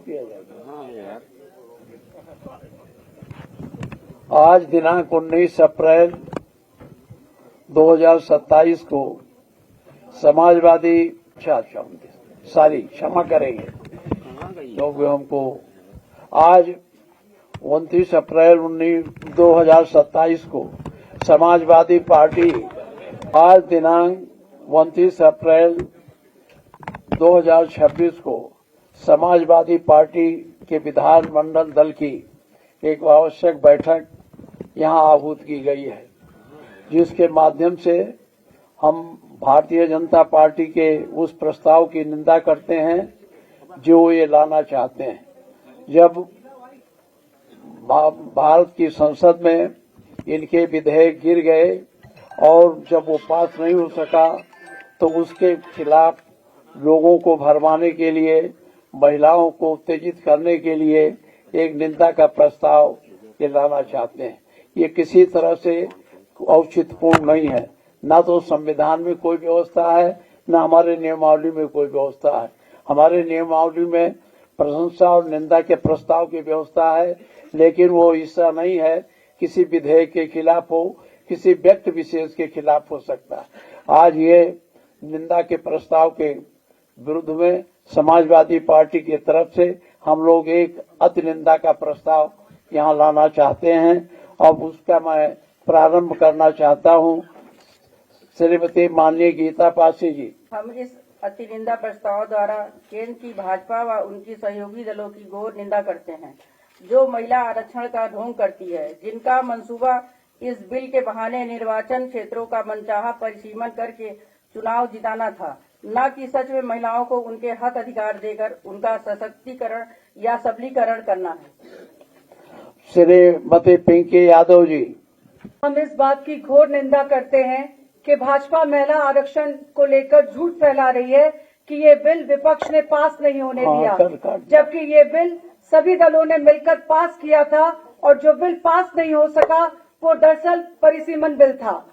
किया जाएगा। आज दिनांक 19 अप्रैल 2027 को समाजवादी क्षमा करेंगे क्योंकि हमको आज 29 अप्रैल 2027 को समाजवादी पार्टी आज दिनांक 29 अप्रैल 2026 को समाजवादी पार्टी के विधानमंडल दल की एक आवश्यक बैठक यहां आहूत की गई है, जिसके माध्यम से हम भारतीय जनता पार्टी के उस प्रस्ताव की निंदा करते हैं जो ये लाना चाहते हैं। जब भारत की संसद में इनके विधेयक गिर गए और जब वो पास नहीं हो सका तो उसके खिलाफ लोगों को भरमाने के लिए, महिलाओं को उत्तेजित करने के लिए एक निंदा का प्रस्ताव ये लाना चाहते हैं। ये किसी तरह से औचित्यपूर्ण नहीं है। न तो संविधान में कोई व्यवस्था है, न हमारे नियमावली में कोई व्यवस्था है। हमारे नियमावली में प्रशंसा और निंदा के प्रस्ताव की व्यवस्था है, लेकिन वो ऐसा नहीं है किसी विधेयक के खिलाफ हो, किसी व्यक्ति विशेष के खिलाफ हो सकता है। आज ये निंदा के प्रस्ताव के विरुद्ध में समाजवादी पार्टी की तरफ से हम लोग एक अति निंदा का प्रस्ताव यहाँ लाना चाहते हैं और उसका मैं प्रारंभ करना चाहता हूँ। श्रीमती माननीय गीता पासी जी, हम इस अति निंदा प्रस्ताव द्वारा केंद्र की भाजपा व उनकी सहयोगी दलों की घोर निंदा करते हैं, जो महिला आरक्षण का ढोंग करती है, जिनका मंसूबा इस बिल के बहाने निर्वाचन क्षेत्रों का मनचाहा परिसीमन करके चुनाव जिताना था, न कि सच में महिलाओं को उनके हक अधिकार देकर उनका सशक्तिकरण या सबलीकरण करना है। श्रीमती पिंकी यादव जी, हम इस बात की घोर निंदा करते हैं कि भाजपा महिला आरक्षण को लेकर झूठ फैला रही है कि ये बिल विपक्ष ने पास नहीं होने दिया, जबकि ये बिल सभी दलों ने मिलकर पास किया था और जो बिल पास नहीं हो सका वो दरअसल परिसीमन बिल था।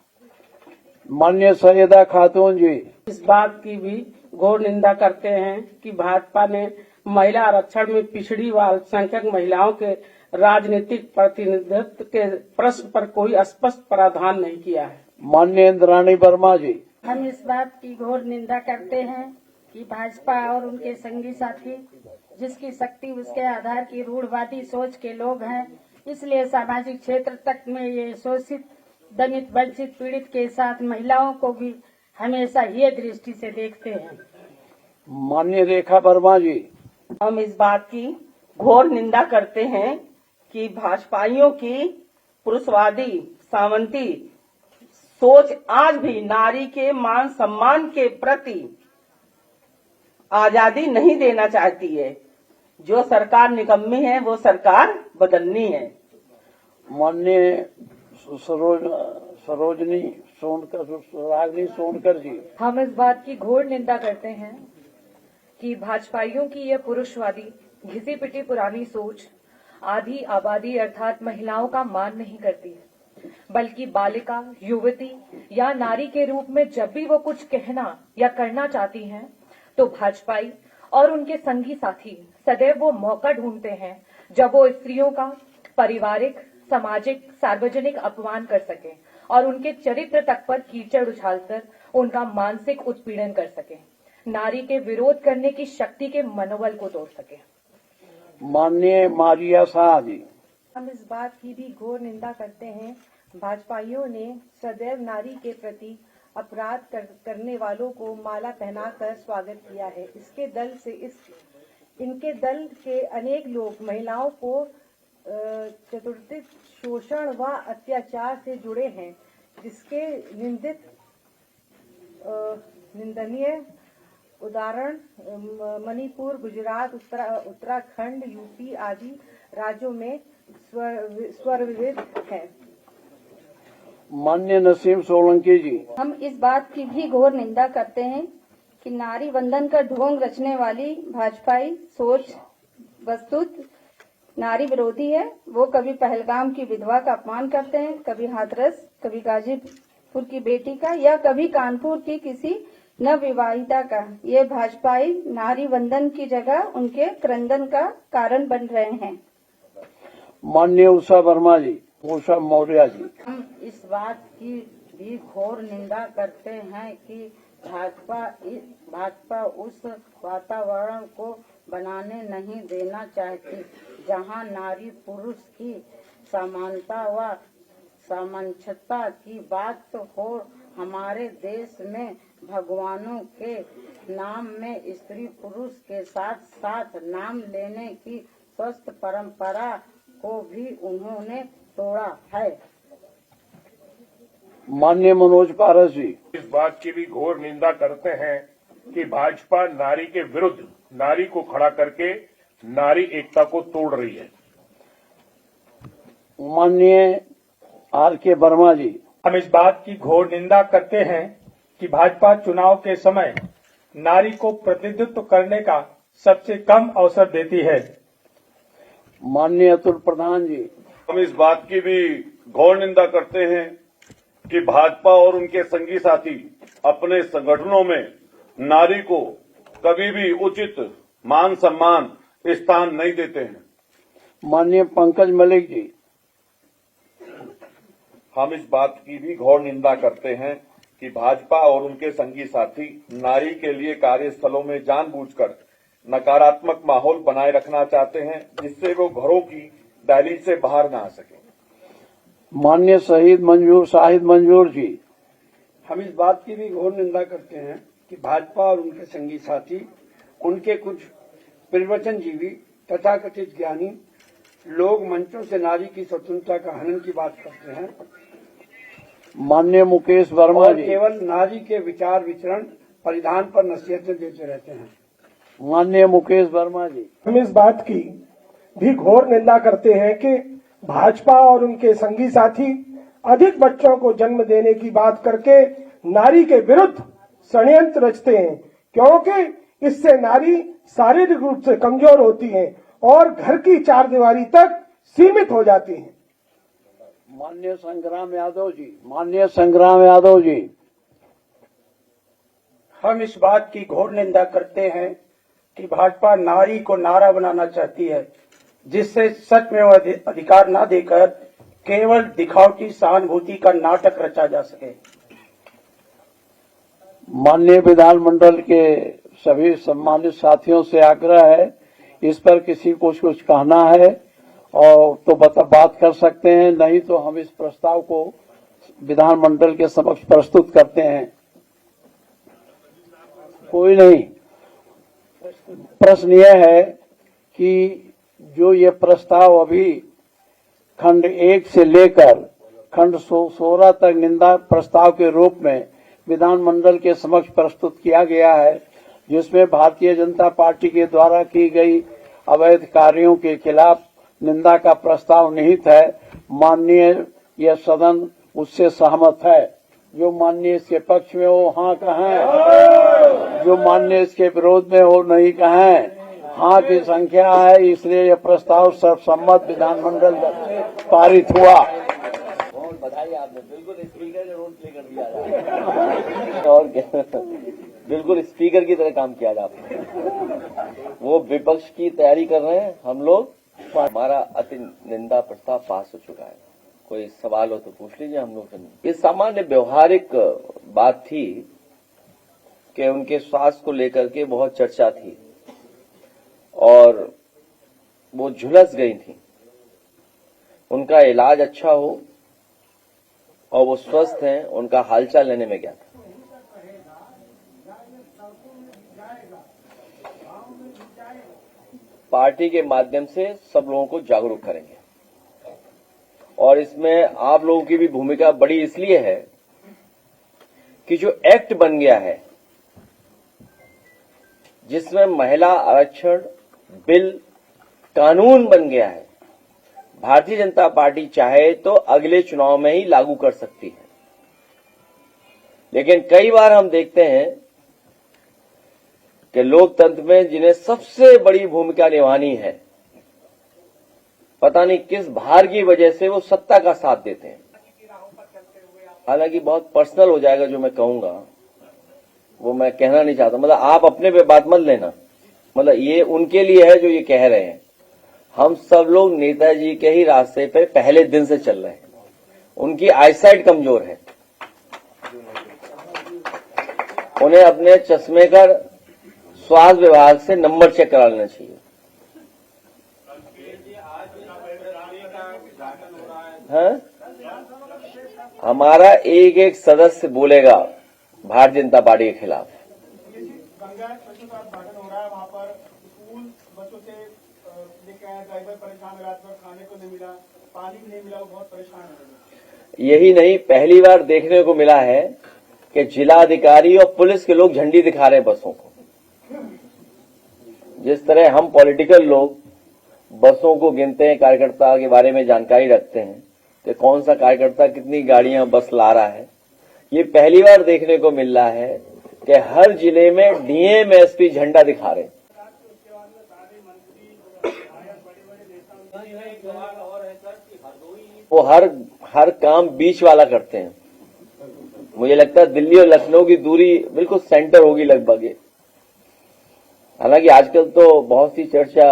माननीय सैयदा खातून जी, इस बात की भी घोर निंदा करते हैं कि भाजपा ने महिला आरक्षण में पिछड़ी व अल्पसंख्यक महिलाओं के राजनीतिक प्रतिनिधित्व के प्रश्न पर कोई स्पष्ट प्रावधान नहीं किया है। माननीय इंद्राणी वर्मा जी, हम इस बात की घोर निंदा करते हैं कि भाजपा और उनके संगी साथी जिसकी शक्ति उसके आधार की रूढ़वादी सोच के लोग हैं, इसलिए सामाजिक क्षेत्र तक में ये शोषित, दलित, वंचित, पीड़ित के साथ महिलाओं को भी हमेशा ये दृष्टि से देखते हैं। माननीय रेखा वर्मा जी, हम इस बात की घोर निंदा करते हैं कि भाजपाइयों की पुरुषवादी सामंती सोच आज भी नारी के मान सम्मान के प्रति आजादी नहीं देना चाहती है। जो सरकार निकम्मी है वो सरकार बदलनी है। माननीय सरोजनी सोनकर जी, हम इस बात की घोर निंदा करते हैं कि भाजपाइयों की यह पुरुषवादी घिसी पिटी पुरानी सोच आधी आबादी अर्थात महिलाओं का मान नहीं करती है, बल्कि बालिका, युवती या नारी के रूप में जब भी वो कुछ कहना या करना चाहती हैं, तो भाजपाई और उनके संगी साथी सदैव वो मौका ढूंढते हैं जब वो स्त्रियों का पारिवारिक, सामाजिक, सार्वजनिक अपमान कर सके और उनके चरित्र तक पर कीचड़ उछालकर उनका मानसिक उत्पीड़न कर सके, नारी के विरोध करने की शक्ति के मनोबल को तोड़ सके। माननीय मारिया शाह जी, हम इस बात की भी घोर निंदा करते हैं, भाजपाइयों ने सदैव नारी के प्रति अपराध करने वालों को माला पहनाकर स्वागत किया है। इनके दल के अनेक लोग महिलाओं को चतुर्थिक शोषण व अत्याचार से जुड़े हैं, जिसके निंदनीय उदाहरण मणिपुर, गुजरात, उत्तराखंड, यूपी आदि राज्यों में स्वरविदित है। माननीय नसीम सोलंकी जी, हम इस बात की भी घोर निंदा करते हैं कि नारी वंदन का ढोंग रचने वाली भाजपाई सोच वस्तुत नारी विरोधी है। वो कभी पहलगाम की विधवा का अपमान करते हैं, कभी हाथरस, कभी गाजीपुर की बेटी का या कभी कानपुर की किसी न विवाहिता का। ये भाजपाई नारी वंदन की जगह उनके क्रंदन का कारण बन रहे हैं। माननीय उषा वर्मा जी, उषा मौर्य जी। हम इस बात की भी घोर निंदा करते हैं कि भाजपा उस वातावरण को बनाने नहीं देना चाहती जहां नारी पुरुष की समानता व समानता की बात हो। हमारे देश में भगवानों के नाम में स्त्री पुरुष के साथ साथ नाम लेने की स्वस्थ परंपरा को भी उन्होंने तोड़ा है। माननीय मनोज पारस जी। इस बात की भी घोर निंदा करते हैं कि भाजपा नारी के विरुद्ध नारी को खड़ा करके नारी एकता को तोड़ रही है। माननीय आर के वर्मा जी। हम इस बात की घोर निंदा करते हैं कि भाजपा चुनाव के समय नारी को प्रतिनिधित्व करने का सबसे कम अवसर देती है। माननीय अतुल प्रधान जी। हम इस बात की भी घोर निंदा करते हैं कि भाजपा और उनके संगी साथी अपने संगठनों में नारी को कभी भी उचित मान सम्मान स्थान नहीं देते हैं। माननीय पंकज मलिक जी। हम इस बात की भी घोर निंदा करते हैं कि भाजपा और उनके संगी साथी नारी के लिए कार्यस्थलों में जानबूझकर नकारात्मक माहौल बनाए रखना चाहते हैं जिससे वो घरों की दहलीज से बाहर न आ सके। माननीय शाहिद मंजूर जी। हम इस बात की भी घोर निंदा करते हैं कि भाजपा और उनके संगी साथी उनके कुछ प्रवचनजीवी तथाकथित ज्ञानी लोग मंचों से नारी की स्वतंत्रता का हनन की बात करते हैं। माननीय मुकेश वर्मा जी। केवल नारी के विचार विचरण परिधान पर नसीहतें देते रहते हैं। माननीय मुकेश वर्मा जी। हम इस बात की भी घोर निंदा करते हैं कि भाजपा और उनके संगी साथी अधिक बच्चों को जन्म देने की बात करके नारी के विरुद्ध षड्यंत्र रचते हैं, क्योंकि इससे नारी शारीरिक रूप से कमजोर होती है और घर की चार दीवारी तक सीमित हो जाती है। माननीय संग्राम यादव जी। माननीय संग्राम यादव जी। हम इस बात की घोर निंदा करते हैं कि भाजपा नारी को नारा बनाना चाहती है जिससे सच में अधिकार न देकर केवल दिखावटी सहानुभूति का नाटक रचा जा सके। माननीय विधानमंडल के सभी सम्मानित साथियों से आग्रह है, इस पर किसी को कुछ कहना है और तो बात कर सकते हैं, नहीं तो हम इस प्रस्ताव को विधानमंडल के समक्ष प्रस्तुत करते हैं। कोई नहीं। प्रश्न यह है कि जो ये प्रस्ताव अभी खंड 1 से लेकर खंड 16 तक निंदा प्रस्ताव के रूप में विधानमंडल के समक्ष प्रस्तुत किया गया है, जिसमें भारतीय जनता पार्टी के द्वारा की गई अवैध कार्यों के खिलाफ निंदा का प्रस्ताव निहित है। माननीय यह सदन उससे सहमत है। जो माननीय इसके पक्ष में हो हाँ कहें, जो माननीय इसके विरोध में हो नहीं कहें। हाँ की संख्या है, इसलिए यह प्रस्ताव सर्वसम्मत विधानमंडल पारित हुआ। बधाई आपने बिल्कुल स्पीकर का रोल प्ले कर दिया और बिल्कुल स्पीकर की तरह काम किया आपने। वो विपक्ष की तैयारी कर रहे हैं, हम लोग हमारा अति निंदा प्रस्ताव पास हो चुका है। कोई सवाल हो तो पूछ लीजिए हम लोग से। ये सामान्य व्यवहारिक बात थी कि उनके स्वास्थ्य को लेकर के बहुत चर्चा थी और वो झुलस गई थी। उनका इलाज अच्छा हो और वो स्वस्थ हैं, उनका हालचाल लेने में गया था। पार्टी के माध्यम से सब लोगों को जागरूक करेंगे और इसमें आप लोगों की भी भूमिका बड़ी इसलिए है कि जो एक्ट बन गया है जिसमें महिला आरक्षण बिल कानून बन गया है, भारतीय जनता पार्टी चाहे तो अगले चुनाव में ही लागू कर सकती है। लेकिन कई बार हम देखते हैं कि लोकतंत्र में जिन्हें सबसे बड़ी भूमिका निभानी है, पता नहीं किस भार की वजह से वो सत्ता का साथ देते हैं। हालांकि बहुत पर्सनल हो जाएगा जो मैं कहूंगा, वो मैं कहना नहीं चाहता, मतलब आप अपने पे बात मत लेना, मतलब ये उनके लिए है जो ये कह रहे हैं। हम सब लोग नेताजी के ही रास्ते पे पहले दिन से चल रहे हैं। उनकी आईसाइट कमजोर है, उन्हें अपने चश्मे का स्वास्थ्य विभाग से नंबर चेक करा लेना चाहिए। हाँ? हमारा एक एक सदस्य बोलेगा भारतीय जनता पार्टी के खिलाफ। गंगा स्वच्छता उद्घाटन हो रहा है, वहाँ पर स्कूल बच्चों से लेकर आए, ड्राइवर परेशान, रात भर खाने को नहीं मिला, पानी भी नहीं मिला, वो बहुत परेशान है। यही नहीं, पहली बार देखने को मिला है कि जिलाधिकारी और पुलिस के लोग झंडी दिखा रहे हैं बसों को। जिस तरह हम पॉलिटिकल लोग बसों को गिनते हैं, कार्यकर्ता के बारे में जानकारी रखते हैं कि कौन सा कार्यकर्ता कितनी गाड़ियां बस ला रहा है, ये पहली बार देखने को मिल रहा है कि हर जिले में डीएम एसपी झंडा दिखा रहे हैं। वो हर काम बीच वाला करते हैं। मुझे लगता है दिल्ली और लखनऊ की दूरी बिल्कुल सेंटर होगी लगभग ये। हालांकि आजकल तो बहुत सी चर्चा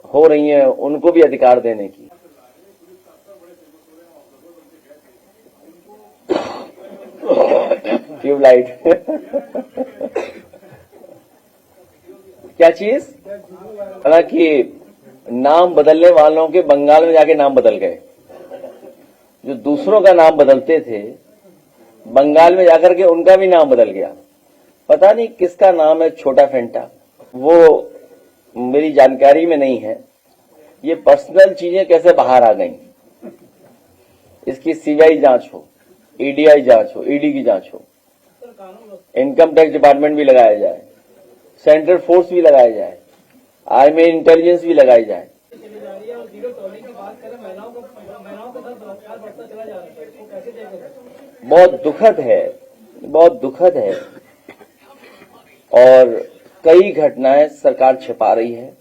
हो रही है उनको भी अधिकार देने की। ट्यूबलाइट क्या चीज? हालांकि नाम बदलने वालों के बंगाल में जाके नाम बदल गए। जो दूसरों का नाम बदलते थे बंगाल में जाकर के उनका भी नाम बदल गया। पता नहीं किसका नाम है, छोटा फेंटा, वो मेरी जानकारी में नहीं है। ये पर्सनल चीजें कैसे बाहर आ गई, इसकी सीबीआई जांच हो, ईडीआई जांच हो, ईडी की जांच हो, इनकम टैक्स डिपार्टमेंट भी लगाया जाए, सेंट्रल फोर्स भी लगाया जाए, आर्मी इंटेलिजेंस भी लगाई जाए। बहुत दुखद है, बहुत दुखद है। और कई घटनाएं सरकार छिपा रही है।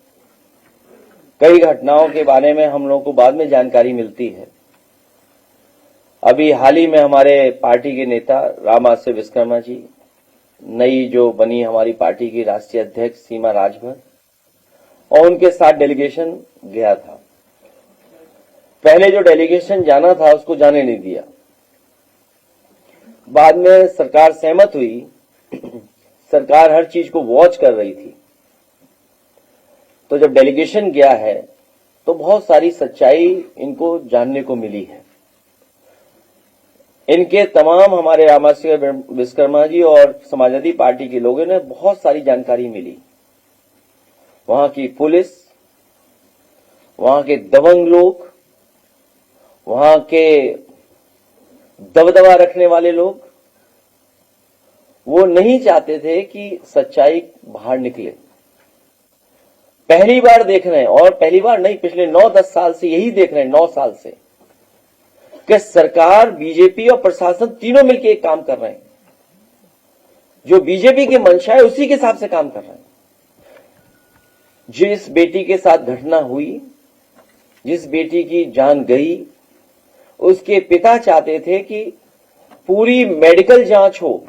कई घटनाओं के बारे में हम लोगों को बाद में जानकारी मिलती है। अभी हाल ही में हमारे पार्टी के नेता राम आश्रय विश्वकर्मा जी, नई जो बनी हमारी पार्टी की राष्ट्रीय अध्यक्ष सीमा राजभर, और उनके साथ डेलीगेशन गया था। पहले जो डेलीगेशन जाना था उसको जाने नहीं दिया। बाद में सरकार सहमत हुई। सरकार हर चीज को वॉच कर रही थी। तो जब डेलीगेशन गया है तो बहुत सारी सच्चाई इनको जानने को मिली है। इनके तमाम हमारे रामाश्रय विश्वकर्मा जी और समाजवादी पार्टी के लोगों ने बहुत सारी जानकारी मिली। वहां की पुलिस, वहां के दबंग लोग, वहां के दबदबा रखने वाले लोग, वो नहीं चाहते थे कि सच्चाई बाहर निकले। पहली बार देख रहे हैं, और पहली बार नहीं, पिछले 9-10 साल से यही देख रहे हैं, 9 साल से, कि सरकार, बीजेपी और प्रशासन तीनों मिलकर एक काम कर रहे हैं। जो बीजेपी की मंशा है उसी के हिसाब से काम कर रहे हैं। जिस बेटी के साथ घटना हुई, जिस बेटी की जान गई, उसके पिता चाहते थे कि पूरी मेडिकल जांच हो।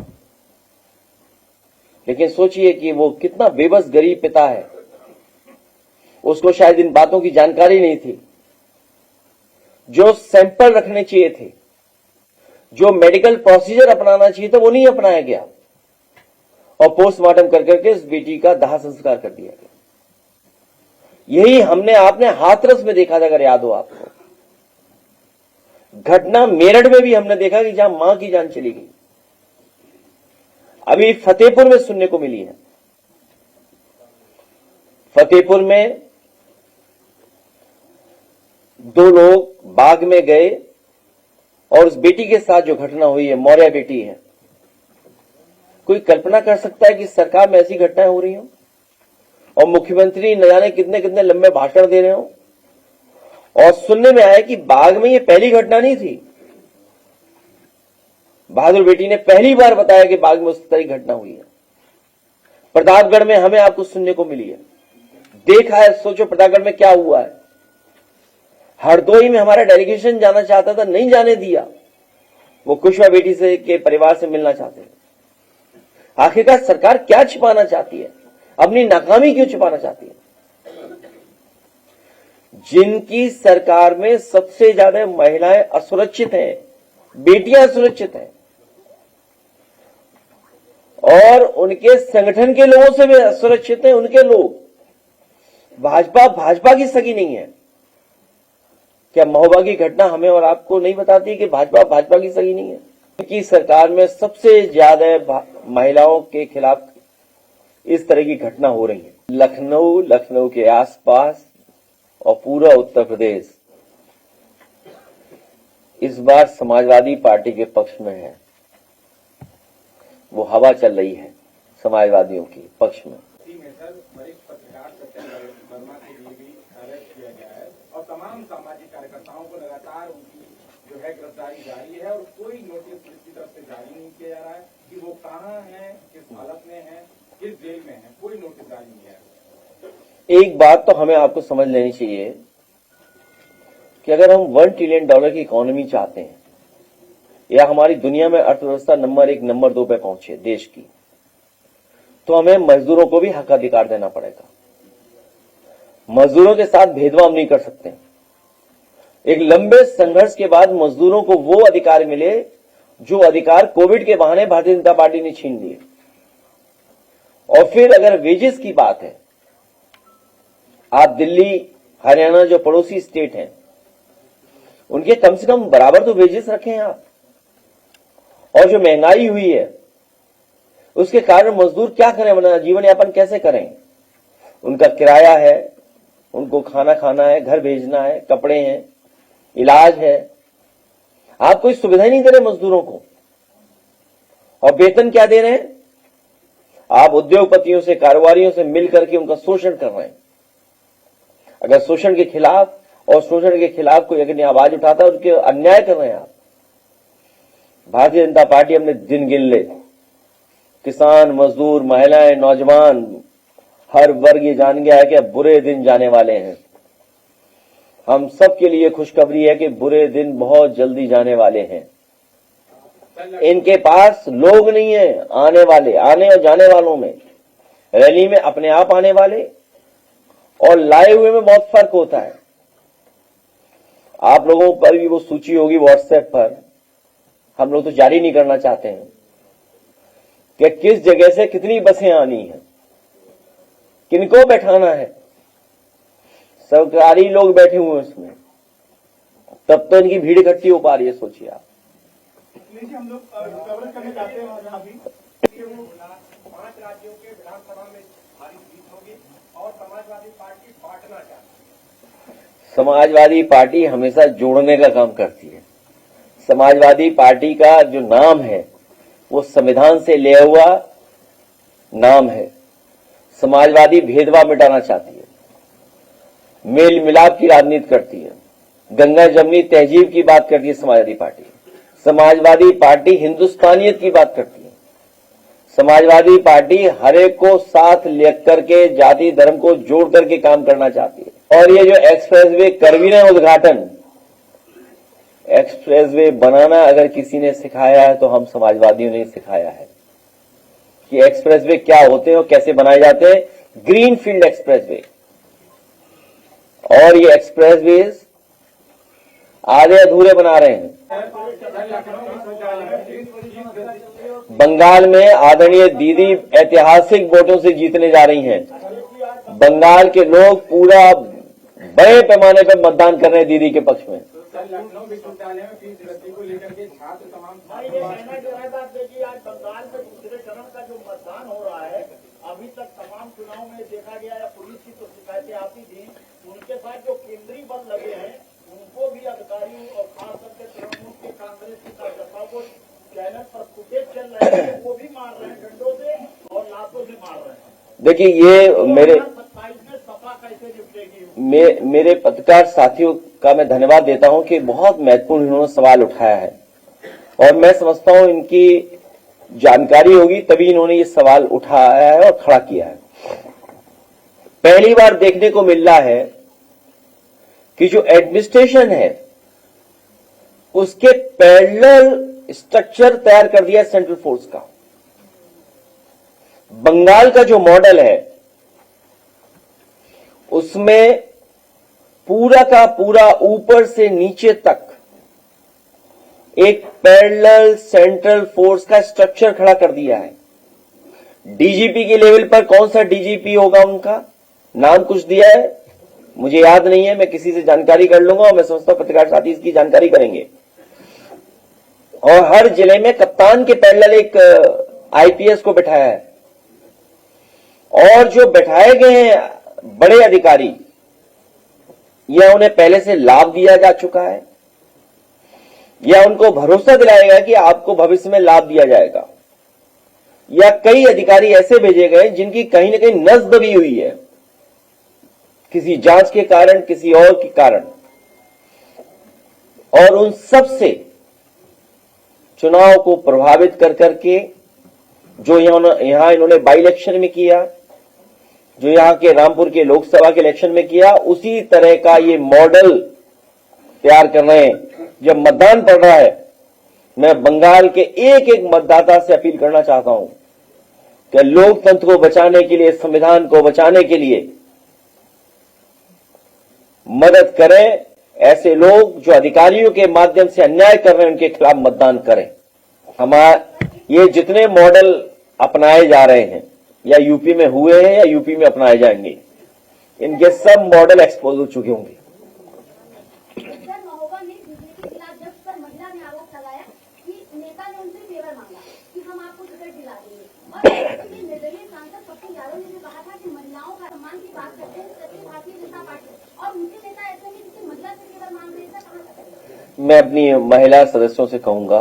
लेकिन सोचिए कि वो कितना बेबस गरीब पिता है, उसको शायद इन बातों की जानकारी नहीं थी। जो सैंपल रखने चाहिए थे, जो मेडिकल प्रोसीजर अपनाना चाहिए था, वो नहीं अपनाया गया, और पोस्टमार्टम कर करके इस बेटी का दाह संस्कार कर दिया गया। यही हमने आपने हाथरस में देखा था, अगर याद हो आपको। घटना मेरठ में भी हमने देखा कि जहां मां की जान चली गई। अभी फतेहपुर में सुनने को मिली है। फतेहपुर में 2 लोग बाग में गए और उस बेटी के साथ जो घटना हुई है, मौर्य बेटी है। कोई कल्पना कर सकता है कि सरकार में ऐसी घटनाएं हो रही हो और मुख्यमंत्री न जाने कितने कितने लंबे भाषण दे रहे हो। और सुनने में आया कि बाग में ये पहली घटना नहीं थी। बहादुर बेटी ने पहली बार बताया कि बाग में उस तरह की घटना हुई है। प्रतापगढ़ में हमें आपको सुनने को मिली है, देखा है। सोचो प्रतापगढ़ में क्या हुआ है। हरदोई में हमारा डेलीगेशन जाना चाहता था, नहीं जाने दिया। वो कुशवा बेटी से के परिवार से मिलना चाहते थे। आखिरकार सरकार क्या छिपाना चाहती है, अपनी नाकामी क्यों छिपाना चाहती है? जिनकी सरकार में सबसे ज्यादा महिलाएं असुरक्षित हैं, बेटियां असुरक्षित हैं, और उनके संगठन के लोगों से भी असुरक्षित हैं उनके लोग। भाजपा की सगी नहीं है। क्या महोबा की घटना हमें और आपको नहीं बताती कि भाजपा की सगी नहीं है? उनकी सरकार में सबसे ज्यादा महिलाओं के खिलाफ इस तरह की घटना हो रही है। लखनऊ के आसपास और पूरा उत्तर प्रदेश इस बार समाजवादी पार्टी के पक्ष में है। वो हवा चल रही है समाजवादियों की पक्ष में। और तमाम सामाजिक कार्यकर्ताओं को लगातार उनकी जो है गिरफ्तारी जारी है और कोई नोटिस किसी तरफ से जारी नहीं किया जा रहा है कि वो कहाँ हैं, किस हालत में हैं, किस जेल में हैं, कोई नोटिस जारी नहीं है। एक बात तो हमें आपको समझ लेनी चाहिए कि अगर हम $1 ट्रिलियन की इकोनॉमी चाहते हैं या हमारी दुनिया में अर्थव्यवस्था नंबर 1 नंबर 2 पे पहुंचे देश की, तो हमें मजदूरों को भी हक अधिकार देना पड़ेगा। मजदूरों के साथ भेदभाव नहीं कर सकते। एक लंबे संघर्ष के बाद मजदूरों को वो अधिकार मिले जो अधिकार कोविड के बहाने भारतीय जनता पार्टी ने छीन लिए। और फिर अगर वेजेस की बात है, आप दिल्ली हरियाणा जो पड़ोसी स्टेट हैं उनके कम से कम बराबर तो वेजेस रखें आप। और जो महंगाई हुई है उसके कारण मजदूर क्या करें, वरना जीवन यापन कैसे करें? उनका किराया है, उनको खाना खाना है, घर भेजना है, कपड़े हैं, इलाज है। आप कोई सुविधा नहीं दे रहे मजदूरों को। और वेतन क्या दे रहे हैं? आप उद्योगपतियों से, कारोबारियों से मिलकर के उनका शोषण कर रहे हैं। अगर शोषण के खिलाफ कोई अगर आवाज उठाता है, उनके अन्याय कर रहे हैं आप। भारतीय जनता पार्टी अपने दिन गिन ले। किसान, मजदूर, महिलाएं, नौजवान, हर वर्ग ये जान गया है कि अब बुरे दिन जाने वाले हैं। हम सब के लिए खुशखबरी है कि बुरे दिन बहुत जल्दी जाने वाले हैं। इनके पास लोग नहीं है आने और जाने वालों में। रैली में अपने आप आने वाले और लाए हुए में बहुत फर्क होता है। आप लोगों पर भी वो सूची होगी व्हाट्सएप पर, हम लोग तो जारी नहीं करना चाहते हैं कि किस जगह से कितनी बसें आनी है, किनको बैठाना है। सरकारी लोग बैठे हुए हैं उसमें, तब तो इनकी भीड़ इकट्ठी हो पा रही है। सोचिए आप। हम लोग कवरेज करने चाहते हैं अभी 5 राज्यों के विधानसभा में भारी जीत होगी और समाजवादी पार्टी बांटना चाहती है। समाजवादी पार्टी हमेशा जोड़ने का काम करती है। समाजवादी पार्टी का जो नाम है वो संविधान से लिया हुआ नाम है। समाजवादी भेदभाव मिटाना चाहती है, मेल मिलाप की राजनीति करती है, गंगा जमनी तहजीब की बात करती है समाजवादी पार्टी। समाजवादी पार्टी हिंदुस्तानियत की बात करती है। समाजवादी पार्टी हर एक को साथ लेकर के जाति धर्म को जोड़ करके काम करना चाहती है। और ये जो एक्सप्रेसवे कर भी रहे उद्घाटन, एक्सप्रेसवे बनाना अगर किसी ने सिखाया है तो हम समाजवादियों ने सिखाया है कि एक्सप्रेसवे क्या होते हैं और कैसे बनाए जाते हैं। ग्रीनफील्ड एक्सप्रेसवे, और ये एक्सप्रेसवेज आधे अधूरे बना रहे हैं। बंगाल में आदरणीय दीदी ऐतिहासिक वोटों से जीतने जा रही हैं। बंगाल के लोग पूरा बड़े पैमाने पर मतदान कर रहे हैं दीदी के पक्ष में। लखनऊ विश्वविद्यालय में फीस वृद्धि को लेकर के छात्र तमाम आज बंगाल में दूसरे चरण का जो मतदान हो रहा है, अभी तक तमाम चुनाव में देखा गया है, पुलिस की तो शिकायतें आती थी। उनके साथ जो केंद्रीय बल लगे हैं उनको भी अधिकारियों और खास करके तृणमूल के कांग्रेस की कार्यकर्ताओं को चैनल पर फुटेज चल रहे हैं, वो भी मार रहे हैं डंडों से और लातों से मार रहे हैं। देखिए, ये मेरे 27 में सपा कैसे निपटेगी? मेरे पत्रकार साथियों का मैं धन्यवाद देता हूं कि बहुत महत्वपूर्ण इन्होंने सवाल उठाया है और मैं समझता हूं इनकी जानकारी होगी तभी इन्होंने ये सवाल उठाया है और खड़ा किया है। पहली बार देखने को मिल रहा है कि जो एडमिनिस्ट्रेशन है उसके पैरेलल स्ट्रक्चर तैयार कर दिया सेंट्रल फोर्स का। बंगाल का जो मॉडल है उसमें पूरा का पूरा ऊपर से नीचे तक एक पैरेलल सेंट्रल फोर्स का स्ट्रक्चर खड़ा कर दिया है। डीजीपी के लेवल पर कौन सा डीजीपी होगा, उनका नाम कुछ दिया है, मुझे याद नहीं है, मैं किसी से जानकारी कर लूंगा और मैं समझता हूं पत्रकार साथी इसकी जानकारी करेंगे। और हर जिले में कप्तान के पैरेलल एक आईपीएस को बिठाया है। और जो बैठाए गए हैं बड़े अधिकारी, या उन्हें पहले से लाभ दिया जा चुका है या उनको भरोसा दिलाएगा कि आपको भविष्य में लाभ दिया जाएगा, या कई अधिकारी ऐसे भेजे गए जिनकी कहीं ना कहीं नस्ब भी हुई है किसी जांच के कारण, किसी और के कारण, और उन सब से चुनाव को प्रभावित कर करके जो यहां इन्होंने बाई इलेक्शन में किया, जो यहां के रामपुर के लोकसभा के इलेक्शन में किया, उसी तरह का ये मॉडल तैयार कर रहे हैं। जब मतदान पड़ रहा है, मैं बंगाल के एक एक मतदाता से अपील करना चाहता हूं कि लोकतंत्र को बचाने के लिए, संविधान को बचाने के लिए मदद करें। ऐसे लोग जो अधिकारियों के माध्यम से अन्याय कर रहे हैं, उनके खिलाफ मतदान करें। ये जितने मॉडल अपनाए जा रहे हैं, या यूपी में हुए हैं या यूपी में अपनाए जाएंगे, इनके सब मॉडल एक्सपोज हो चुके होंगे। महोबा में बीजेपी के खिलाफ जब पर महिला ने आरोप लगाया कि नेता ने उनसे फेवर मांगा कि हम आपको टिकट दिला देंगे, और निर्दलीय सांसद पप्पू यादव ने भी कहा था कि महिलाओं का सम्मान की बात करते हैं सभी भारतीय जनता पार्टी, और उनके नेता ऐसे नहीं किसी महिला से फेवर मांग रहे थे। कहां मैं अपनी महिला सदस्यों से कहूंगा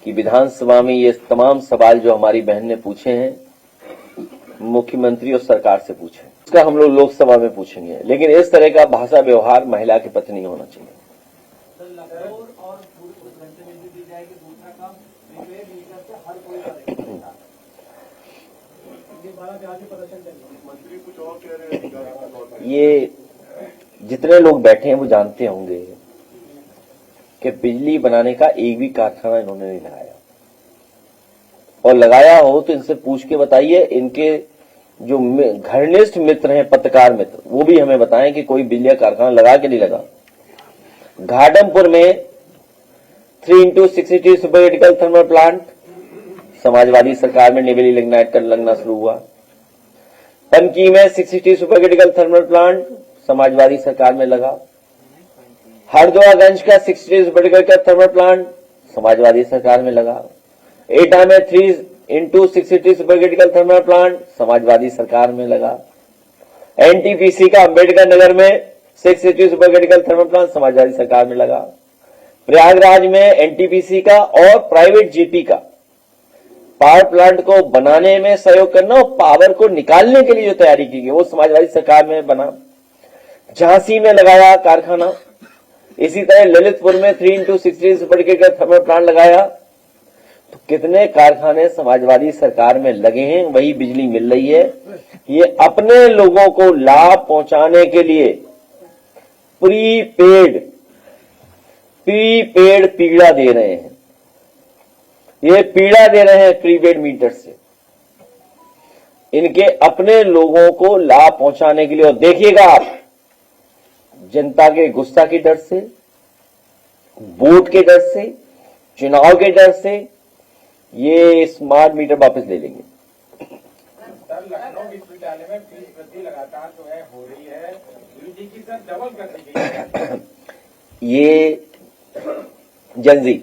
कि विधानसभा में ये तमाम सवाल जो हमारी बहन ने पूछे हैं, मुख्यमंत्री और सरकार से पूछे, उसका हम लोग लोकसभा में पूछेंगे, लेकिन इस तरह का भाषा व्यवहार महिला के प्रति नहीं होना चाहिए। ये जितने लोग बैठे हैं वो जानते होंगे कि बिजली बनाने का एक भी कारखाना इन्होंने नहीं लगाया, और लगाया हो तो इनसे पूछ के बताइए। इनके जो घनिष्ठ मित्र हैं, पत्रकार मित्र, वो भी हमें बताएं कि कोई बिजली कारखाना लगा के नहीं लगा। घाटमपुर में 3x60 super critical thermal plant Samajwadi सरकार में निवेली लगना शुरू हुआ। पनकी में 60 super critical thermal plant Samajwadi सरकार में लगा। हरदोआगंज का 60 super critical thermal plant Samajwadi सरकार में लगा। एटा में 3x60 super critical thermal plant Samajwadi सरकार में लगा। एनटीपीसी का अंबेडकर नगर में 660 super critical thermal plant Samajwadi सरकार में लगा। प्रयागराज में एनटीपीसी का और प्राइवेट जीपी का पावर प्लांट को बनाने में सहयोग करना और पावर को निकालने के लिए जो तैयारी की गई वो समाजवादी सरकार में बना। झांसी में लगाया कारखाना, इसी तरह ललितपुर में 3x60 super critical thermal plant लगाया। तो कितने कारखाने समाजवादी सरकार में लगे हैं, वही बिजली मिल रही है। ये अपने लोगों को लाभ पहुंचाने के लिए प्रीपेड पीड़ा दे रहे हैं। ये पीड़ा दे रहे हैं प्रीपेड मीटर से, इनके अपने लोगों को लाभ पहुंचाने के लिए। और देखिएगा आप, जनता के गुस्सा के डर से, वोट के डर से, चुनाव के डर से ये स्मार्ट मीटर वापस ले लेंगे। सर, लखनऊ विश्वविद्यालय में फीस वृद्धि लगातार जो है हो रही है, यूजी की सर डबल कर दी गई है। ये जनजी